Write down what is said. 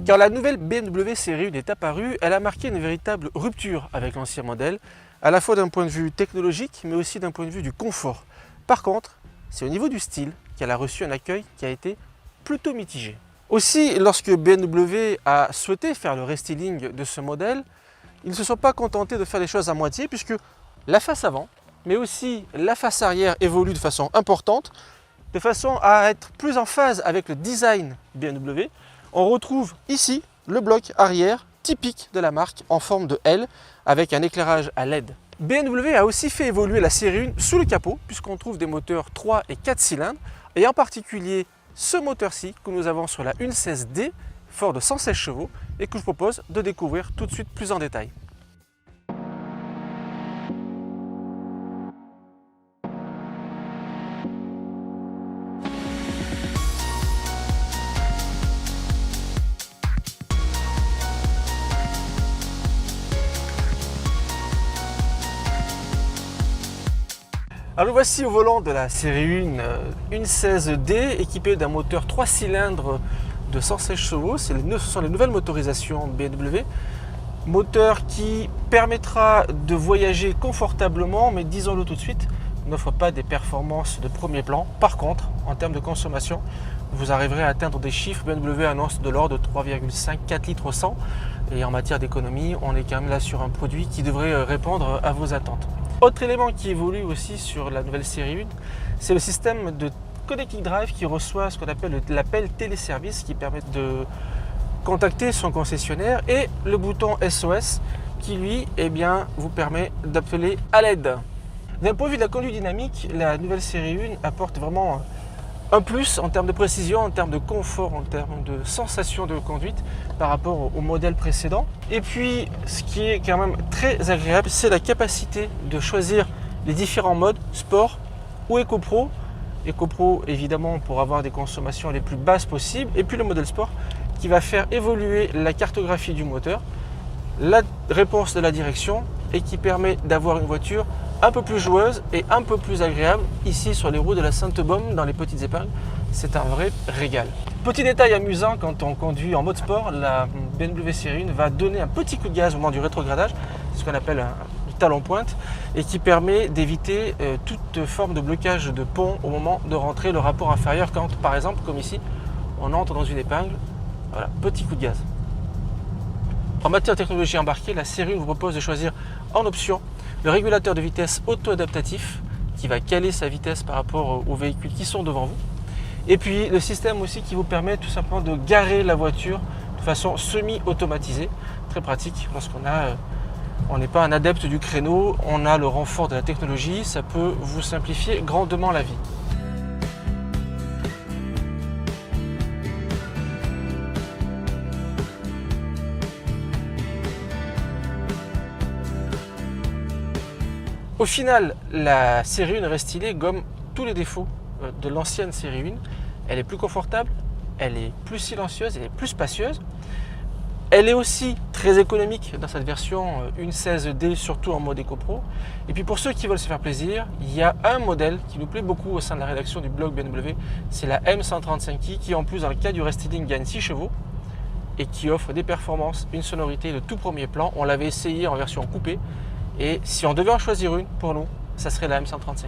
Quand la nouvelle BMW série 1 est apparue, elle a marqué une véritable rupture avec l'ancien modèle, à la fois d'un point de vue technologique, mais aussi d'un point de vue du confort. Par contre, c'est au niveau du style qu'elle a reçu un accueil qui a été plutôt mitigé. Aussi, lorsque BMW a souhaité faire le restyling de ce modèle, ils ne se sont pas contentés de faire les choses à moitié, puisque la face avant, mais aussi la face arrière évoluent de façon importante, de façon à être plus en phase avec le design BMW. On retrouve ici le bloc arrière typique de la marque en forme de L avec un éclairage à LED. BMW a aussi fait évoluer la série 1 sous le capot puisqu'on trouve des moteurs 3 et 4 cylindres et en particulier ce moteur-ci que nous avons sur la 1.16D fort de 116 chevaux et que je vous propose de découvrir tout de suite plus en détail. Alors nous voici au volant de la série 1 1.16D équipée d'un moteur 3 cylindres de 116 chevaux. Ce sont les nouvelles motorisations BMW. Moteur qui permettra de voyager confortablement, mais disons-le tout de suite, n'offre pas des performances de premier plan. Par contre, en termes de consommation, vous arriverez à atteindre des chiffres. BMW annonce de l'ordre de 3,5-4 litres au 100. Et en matière d'économie, on est quand même là sur un produit qui devrait répondre à vos attentes. Autre élément qui évolue aussi sur la nouvelle série 1, c'est le système de Connected Drive qui reçoit ce qu'on appelle l'appel téléservice qui permet de contacter son concessionnaire et le bouton SOS qui lui vous permet d'appeler à l'aide. D'un point de vue de la conduite dynamique, la nouvelle série 1 apporte vraiment un plus en termes de précision, en termes de confort, en termes de sensation de conduite par rapport au modèle précédent. Et puis, ce qui est quand même très agréable, c'est la capacité de choisir les différents modes, Sport ou EcoPro. EcoPro, évidemment, pour avoir des consommations les plus basses possibles. Et puis le modèle Sport qui va faire évoluer la cartographie du moteur, la réponse de la direction et qui permet d'avoir une voiture un peu plus joueuse et un peu plus agréable ici sur les routes de la Sainte-Baume dans les petites épingles. C'est un vrai régal. Petit détail amusant, quand on conduit en mode sport, la BMW série 1 va donner un petit coup de gaz au moment du rétrogradage, ce qu'on appelle du talon pointe, et qui permet d'éviter toute forme de blocage de pont au moment de rentrer le rapport inférieur quand, par exemple, comme ici, on entre dans une épingle. Voilà, petit coup de gaz. En matière de technologie embarquée, la série 1 vous propose de choisir en option le régulateur de vitesse auto-adaptatif qui va caler sa vitesse par rapport aux véhicules qui sont devant vous. Et puis le système aussi qui vous permet tout simplement de garer la voiture de façon semi-automatisée. Très pratique lorsqu'on n'est pas un adepte du créneau, on a le renfort de la technologie, ça peut vous simplifier grandement la vie. Au final, la série 1 Restylé gomme tous les défauts de l'ancienne série 1. Elle est plus confortable, elle est plus silencieuse, elle est plus spacieuse. Elle est aussi très économique dans cette version 1.16D, surtout en mode EcoPro. Et puis pour ceux qui veulent se faire plaisir, il y a un modèle qui nous plaît beaucoup au sein de la rédaction du blog BMW, c'est la M135i qui en plus dans le cas du restyling gagne 6 chevaux et qui offre des performances, une sonorité de tout premier plan. On l'avait essayé en version coupée. Et si on devait en choisir une, pour nous, ça serait la M135i.